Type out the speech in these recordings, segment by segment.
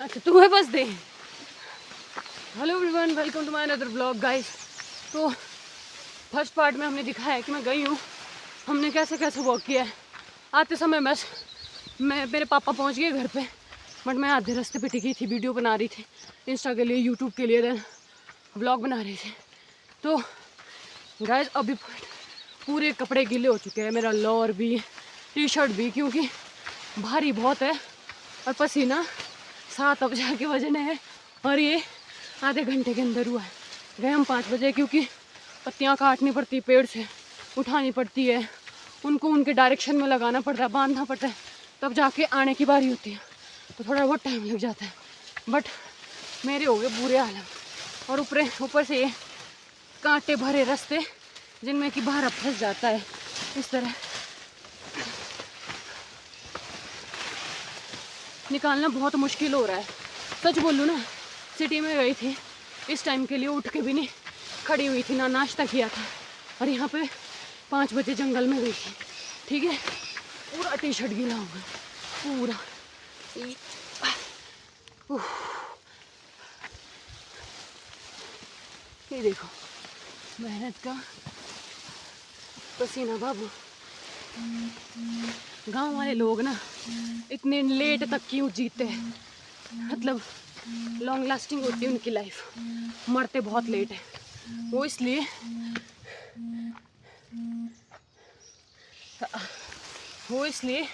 अच्छा तू है बस दे। Hello everyone, welcome to my another blog guys. तो फर्स्ट पार्ट में हमने दिखाया कि मैं गई हूँ, हमने कैसे कैसे वॉक किया है। आते समय बस मेरे पापा पहुँच गए घर पे, बट मैं आधे रास्ते पे टिकी थी, वीडियो बना रही थी इंस्टा के लिए, यूट्यूब के लिए, देन ब्लॉग बना रही थी। तो गाइस अभी पूरे कपड़े गीले हो चुके हैं, मेरा लोअर भी, टी शर्ट भी, क्योंकि भारी बहुत है और पसीना 7 अब जाके बजने है। और ये आधे घंटे के अंदर हुआ है। गए हम 5 बजे, क्योंकि पत्तियाँ काटनी पड़ती, पेड़ से उठानी पड़ती है, उनको उनके डायरेक्शन में लगाना पड़ता है, बांधना पड़ता है, तब जाके आने की बारी होती है। तो थोड़ा बहुत टाइम लग जाता है, बट मेरे हो गए बुरे हालत। और ऊपर से ये कांटे भरे रास्ते जिनमें कि बाहर फंस जाता है इस तरह, निकालना बहुत मुश्किल हो रहा है। सच बोलूँ ना, सिटी में गई थी इस टाइम के लिए, उठ के भी नहीं खड़ी हुई थी, ना नाश्ता किया था, और यहाँ पे 5 बजे जंगल में गई थी, ठीक है। पूरा टी शर्ट गीला हो गया पूरा। ये देखो मेहनत का पसीना बाबू। गांव वाले लोग ना इतने लेट तक क्यों जीते हैं, मतलब लॉन्ग लास्टिंग होती है उनकी लाइफ, मरते बहुत लेट है वो, इसलिए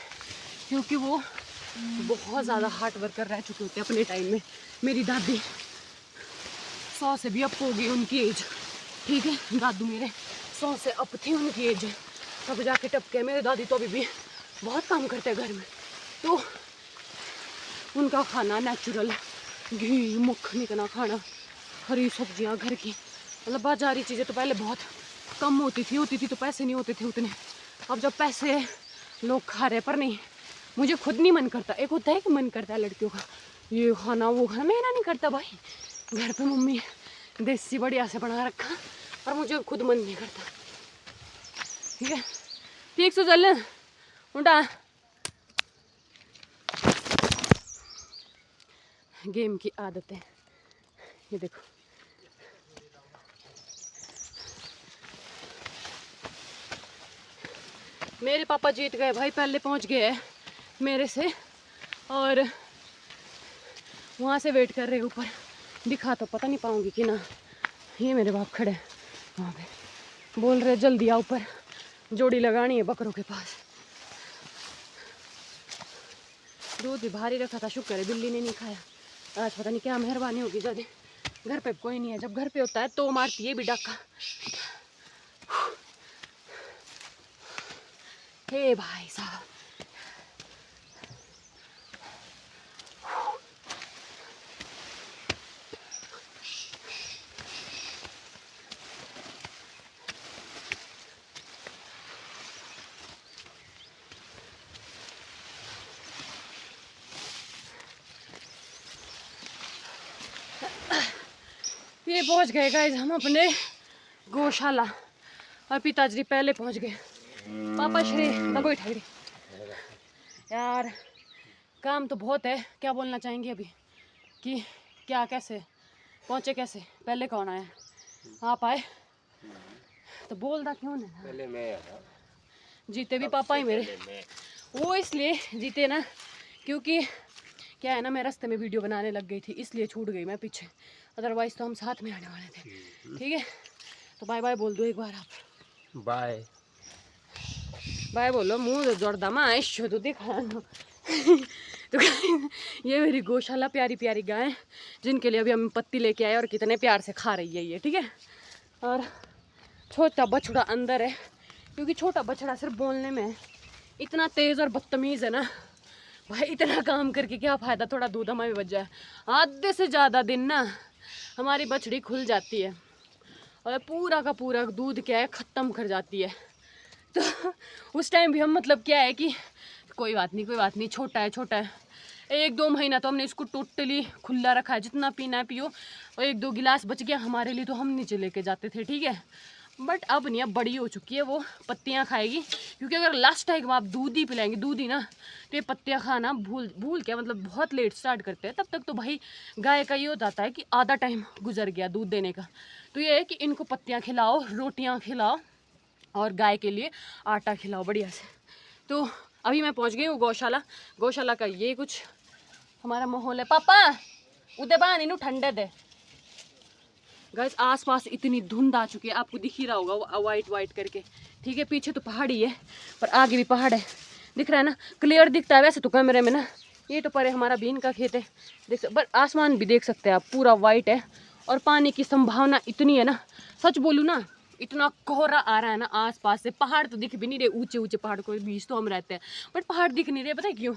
क्योंकि वो बहुत ज़्यादा हार्ड वर्कर रह चुके होते हैं अपने टाइम में। मेरी दादी 100 से भी अप हो गई उनकी एज, ठीक है, दादू मेरे 100 से अप थी उनकी एज, तब जाके टपके। मेरे दादी तो अभी भी बहुत काम करते हैं घर में, तो उनका खाना नेचुरल, घी मक्खनी का खाना, हरी सब्जियां घर की, मतलब बाजारी चीज़ें तो पहले बहुत कम होती थी तो पैसे नहीं होते थे उतने। अब जब पैसे लोग खा रहे, पर नहीं, मुझे खुद नहीं मन करता। एक होता है कि मन करता है लड़कियों का, ये खाना वो खाना, मेरा नहीं करता भाई। घर पे मम्मी देसी बढ़िया से बना रखा, पर मुझे खुद मन नहीं करता, ठीक है। ठीक से चल उठा, गेम की आदत है। ये देखो मेरे पापा जीत गए भाई, पहले पहुंच गए हैं मेरे से, और वहाँ से वेट कर रहे ऊपर। दिखा तो पता नहीं पाऊंगी कि ना। ये मेरे बाप खड़े हैं वहाँ पे, बोल रहे जल्दी आ ऊपर, जोड़ी लगानी है बकरों के पास। दूध भी भारी रखा था, शुक्र है बिल्ली ने नहीं खाया। आज पता नहीं क्या मेहरबानी होगी, जब घर पे कोई नहीं है, जब घर पे होता है तो मारती है भी डाका। हे भाई साहब, ये पहुंच गए गाइस हम अपने गौशाला, और पिताजी पहले पहुंच गए। पापा श्री तब ठहरी यार, काम तो बहुत है। क्या बोलना चाहेंगे अभी कि क्या, कैसे पहुंचे, कैसे पहले कौन आया, आप आए तो बोलता क्यों नहीं? पहले मैं आया, जीते भी पापा ही मेरे, वो इसलिए जीते ना क्योंकि क्या है ना, मैं रास्ते में वीडियो बनाने लग गई थी, इसलिए छूट गई मैं पीछे, अदरवाइज तो हम साथ में आने वाले थे, ठीक है। तो बाय बाय बोल दो एक बार आप, बाय बाय बोलो, मुँह जोड़दा मैं ऐशो तो दिखा तो ये मेरी गौशाला, प्यारी प्यारी गाय जिनके लिए अभी हम पत्ती लेके आए और कितने प्यार से खा रही है ये, ठीक है। और छोटा बछड़ा अंदर है, क्योंकि छोटा बछड़ा सिर्फ बोलने में इतना तेज़ और बदतमीज़ है ना भाई, इतना काम करके क्या फ़ायदा, थोड़ा दूध हमें भी बच जाए। आधे से ज़्यादा दिन ना हमारी बछड़ी खुल जाती है और पूरा का पूरा दूध क्या है ख़त्म कर जाती है। तो उस टाइम भी हम, मतलब क्या है कि कोई बात नहीं, छोटा है, 1-2 महीना तो हमने इसको टोटली खुला रखा है, जितना पीना है पियो, और 1-2 गिलास बच गया हमारे लिए तो हम नीचे लेके जाते थे, ठीक है। बट अब नहीं, अब बड़ी हो चुकी है, वो पत्तियाँ खाएगी। क्योंकि अगर लास्ट टाइम आप दूध ही पिलाएंगे, दूध ही ना, तो ये पत्तियाँ खाना भूल भूल क्या, मतलब बहुत लेट स्टार्ट करते हैं। तब तक तो भाई गाय का ये हो जाता है कि आधा टाइम गुजर गया दूध देने का। तो ये है कि इनको पत्तियाँ खिलाओ, रोटियाँ खिलाओ और गाय के लिए आटा खिलाओ बढ़िया से। तो अभी मैं पहुँच गई हूँ गौशाला। गौशाला का ये कुछ हमारा माहौल है। पापा उदय बान इनू ठंडे दे। गाइस आसपास इतनी धुंध आ चुकी है, आपको दिख ही रहा होगा वाइट वाइट करके, ठीक है। पीछे तो पहाड़ ही है पर आगे भी पहाड़ है, दिख रहा है ना, क्लियर दिखता है वैसे तो कैमरे में ना। ये तो पर हमारा बीन का खेत है, देख बट आसमान भी देख सकते हैं आप, पूरा वाइट है। और पानी की संभावना इतनी है ना, सच बोलूँ ना, इतना कोहरा आ रहा है ना आसपास से। पहाड़ तो दिख भी नहीं रहे, ऊंचे ऊंचे पहाड़ को बीच तो हम रहते हैं, बट पहाड़ दिख नहीं रहे। पता है क्यों?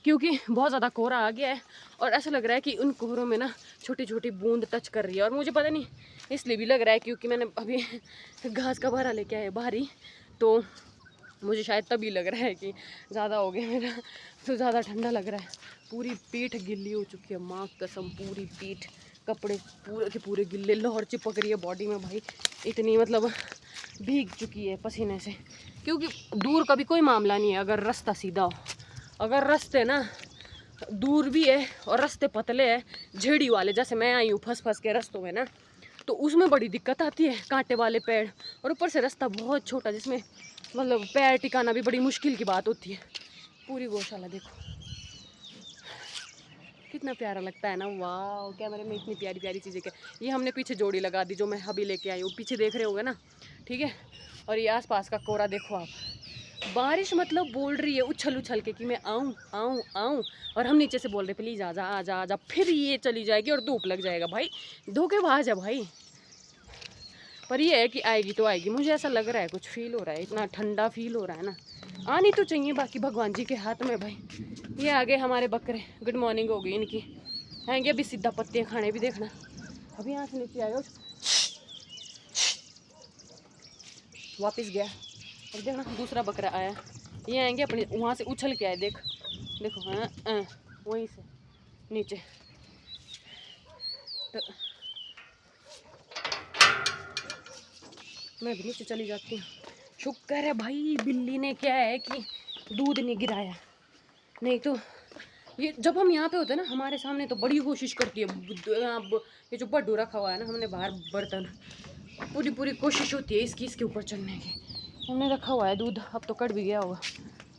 क्योंकि बहुत ज़्यादा कोहरा आ गया है और ऐसा लग रहा है कि उन कोहरों में ना छोटी छोटी बूंद टच कर रही है। और मुझे पता नहीं इसलिए भी लग रहा है क्योंकि मैंने अभी घास का भारा लेके आया बाहर ही, तो मुझे शायद तभी लग रहा है कि ज़्यादा हो गया मेरा, तो ज़्यादा ठंडा लग रहा है। पूरी पीठ गिल्ली हो चुकी है, माँ कसम, पूरी पीठ, कपड़े पूरे के पूरे गिल्ले, लहर चिपक रही है बॉडी में भाई, इतनी मतलब भीग चुकी है पसीने से। क्योंकि दूर का भी कोई मामला नहीं है अगर रास्ता सीधा हो, अगर रास्ते ना दूर भी है और रास्ते पतले हैं झेड़ी वाले, जैसे मैं आई हूँ फंस फंस के रास्तों में ना, तो उसमें बड़ी दिक्कत आती है, कांटे वाले पेड़, और ऊपर से रास्ता बहुत छोटा जिसमें मतलब पैर टिकाना भी बड़ी मुश्किल की बात होती है। पूरी गौशाला देखो कितना प्यारा लगता है ना, वाह कैमरे में इतनी प्यारी प्यारी चीज़ें। क्या ये हमने पीछे जोड़ी लगा दी जो मैं अभी लेके आई हूँ, पीछे देख रहे होगे ना, ठीक है। और ये आसपास का कोहरा देखो आप, बारिश मतलब बोल रही है उछल उछल के कि मैं आऊँ आऊँ आऊँ, और हम नीचे से बोल रहे प्लीज़ आजा आजा आजा, फिर ये चली जाएगी और धूप लग जाएगा भाई, धोखेबाज है भाई। पर ये है कि आएगी तो आएगी, मुझे ऐसा लग रहा है, कुछ फील हो रहा है, इतना ठंडा फील हो रहा है ना, आनी तो चाहिए, बाकी भगवान जी के हाथ में भाई। ये आगे हमारे बकरे, गुड मॉर्निंग हो गई इनकी, आएंगे अभी सीधा पत्तियाँ खाने भी, देखना अभी यहाँ से नीचे आएगा वापस गया, अब देखना दूसरा बकरा आया, ये आएंगे अपने वहाँ से उछल के आए, देख देखो हाँ वहीं से नीचे। तो मैं भी नीचे चली जाती हूँ। शुक्र है भाई बिल्ली ने क्या है कि दूध नहीं गिराया, नहीं तो ये जब हम यहाँ पे होते हैं ना हमारे सामने तो बड़ी कोशिश करती है। अब ये जो बड्डू रखा हुआ है ना हमने बाहर बर्तन, पूरी पूरी कोशिश होती है इसके ऊपर चढ़ने की। हमने रखा हुआ है दूध, अब तो कट भी गया होगा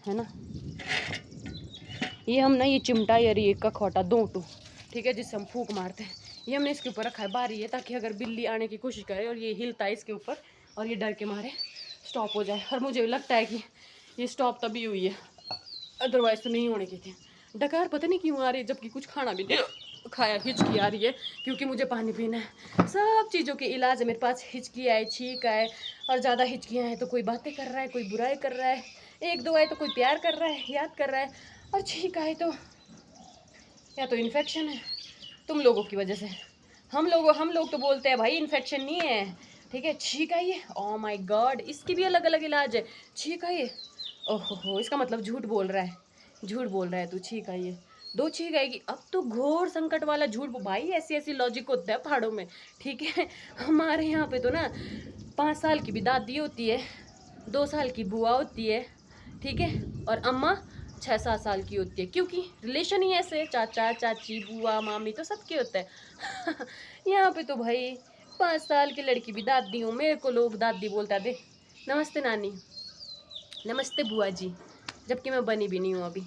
है ना। ये हम ना ये चिमटा या ये का खोटा दोटू, ठीक है, जिससे हम फूंक मारते हैं, ये हमने इसके ऊपर रखा है बारी है, ताकि अगर बिल्ली आने की कोशिश करे और ये हिलता है इसके ऊपर और ये डर के मारे स्टॉप हो जाए। और मुझे लगता है कि ये स्टॉप तभी हुई है, अदरवाइज तो नहीं होने की थी। डकार पता नहीं क्यों आ रही है जबकि कुछ खाना भी नहीं खाया, हिचकी आ रही है क्योंकि मुझे पानी पीना है। सब चीज़ों के इलाज है मेरे पास, हिचकी आए, छींक आए, और ज़्यादा हिचकियाँ हैं तो कोई बातें कर रहा है, कोई बुराई कर रहा है, एक दो आए तो कोई प्यार कर रहा है, याद कर रहा है, और छींक आए तो या तो इन्फेक्शन है तुम लोगों की वजह से। हम लोग तो बोलते हैं भाई इन्फेक्शन नहीं है, ठीक है। छींक आई है, ओह माय गॉड, इसकी भी अलग अलग इलाज है। छींक आई है, ओहो इसका मतलब झूठ बोल रहा है, झूठ बोल रहा है तू, छींक आई है, दो छींक आएगी, अब तो घोर संकट वाला झूठ। भाई ऐसी ऐसी लॉजिक होता है पहाड़ों में, ठीक है। हमारे यहाँ पे तो ना 5 साल की भी दादी होती है, 2 साल की बुआ होती है, ठीक है, और अम्मा 6-7 साल की होती है, क्योंकि रिलेशन ही ऐसे, चाचा चाची बुआ मामी तो सबके होता है। यहाँ पे तो भाई 5 साल की लड़की भी दादी हूँ, मेरे को लोग दादी बोलता दे, नमस्ते नानी, नमस्ते बुआ जी, जबकि मैं बनी भी नहीं हूँ अभी।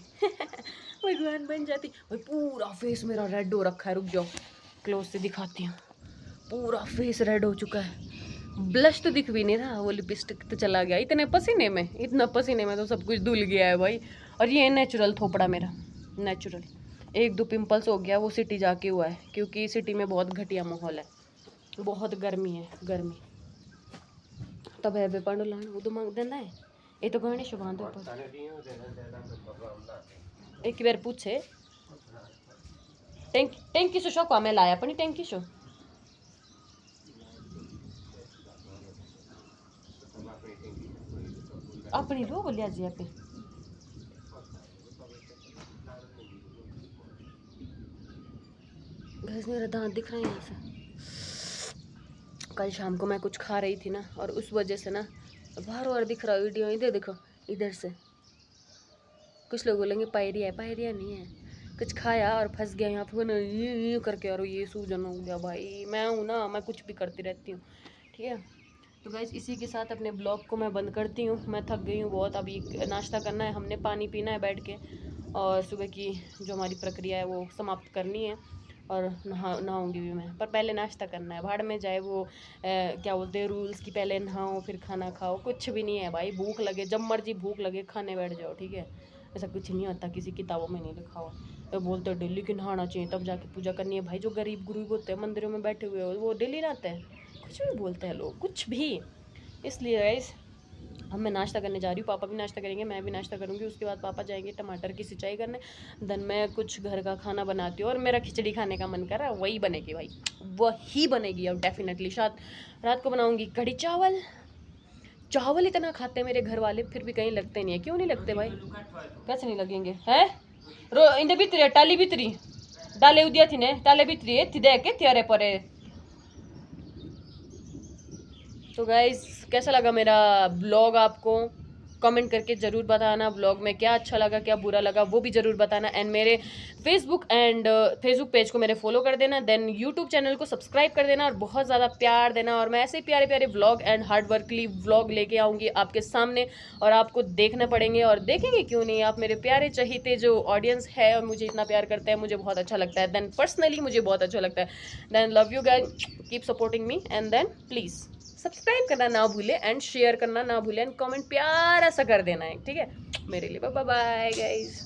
भगवान बन जाती भाई। पूरा फेस मेरा रेड हो रखा है, रुक जाओ क्लोज से दिखाती हूँ, पूरा फेस रेड हो चुका है, ब्लश तो दिख भी नहीं रहा, वो लिपस्टिक तो चला गया, इतने पसीने में, इतना पसीने में तो सब कुछ धुल गया है भाई। और ये नेचुरल थोपड़ा मेरा, नेचुरल। 1-2 पिंपल्स हो गया, वो सिटी जाके हुआ है, क्योंकि सिटी में बहुत घटिया माहौल है, बहुत गर्मी है, गर्मी। तब है बे पांडु लान वो तो मांग देना है, ये तो गणेश बांधो पर एक बार पूछे टैंकी से शौक मैं लाया अपनी टैंकी शो अपनी रो बोलिया जी आप घस मेरा दांत दिख रहा है यहाँ से, कल शाम को मैं कुछ खा रही थी ना, और उस वजह से ना बार बार दिख रहा वीडियो, इधर देखो, इधर से कुछ लोग बोलेंगे पायरिया है, पायरिया नहीं है, कुछ खाया और फंस गया यहाँ पे ना, ये करके, और ये सूजन हो गया। भाई मैं हूँ ना, मैं कुछ भी करती रहती हूँ, ठीक है। तो गाइस इसी के साथ अपने ब्लॉग को मैं बंद करती हूँ। मैं थक गई हूँ बहुत, अभी नाश्ता करना है, हमने पानी पीना है बैठ के, और सुबह की जो हमारी प्रक्रिया है वो समाप्त करनी है, और नहाऊंगी भी मैं, पर पहले नाश्ता करना है। भाड़ में जाए वो क्या बोलते हैं रूल्स की, पहले नहाओ फिर खाना खाओ, कुछ भी नहीं है भाई। भूख लगे, जब मर्जी भूख लगे खाने बैठ जाओ, ठीक है। ऐसा कुछ नहीं होता, किसी किताबों में नहीं लिखा हुआ। तो बोलते हैं डेली कि नहाना चाहिए तब जाके पूजा करनी है। भाई जो गरीब गुरु होते हैं मंदिरों में बैठे हुए वो डेली नहाते हैं? कुछ भी बोलते हैं लोग, कुछ भी। इसलिए गाइस अब मैं नाश्ता करने जा रही हूँ, पापा भी नाश्ता करेंगे, मैं भी नाश्ता करूँगी, उसके बाद पापा जाएंगे टमाटर की सिंचाई करने, देन मैं कुछ घर का खाना बनाती हूँ। और मेरा खिचड़ी खाने का मन कर रहा है, वही बनेगी भाई, वही बनेगी। अब डेफिनेटली रात को बनाऊँगी कढ़ी चावल। चावल इतना खाते हैं मेरे घर वाले, फिर भी कहीं लगते नहीं है। क्यों नहीं लगते भाई, कैसे नहीं लगेंगे हैं? इंदे भीतरी टाली भीतरी डाले उदिया थी ने टाले भीतरी थी दे के त्यारे परे। तो गाइस कैसा लगा मेरा ब्लॉग, आपको कमेंट करके ज़रूर बताना। ब्लॉग में क्या अच्छा लगा, क्या बुरा लगा, वो भी ज़रूर बताना। एंड मेरे फेसबुक पेज को मेरे फॉलो कर देना, देन यूट्यूब चैनल को सब्सक्राइब कर देना, और बहुत ज़्यादा प्यार देना। और मैं ऐसे ही प्यारे प्यारे व्लॉग एंड हार्डवर्कली व्लॉग लेके आऊँगी आपके सामने, और आपको देखने पड़ेंगे, और देखेंगे क्यों नहीं। आप मेरे प्यारे चहीते जो ऑडियंस है और मुझे इतना प्यार करते हैं, मुझे बहुत अच्छा लगता है। देन पर्सनली मुझे बहुत अच्छा लगता है। Then love you guys, keep supporting me, and then please subscribe करना ना भूले, एंड शेयर करना ना भूले, एंड कमेंट प्यारा सा कर देना है, ठीक है। मेरे लिए बाय बाय गाइस।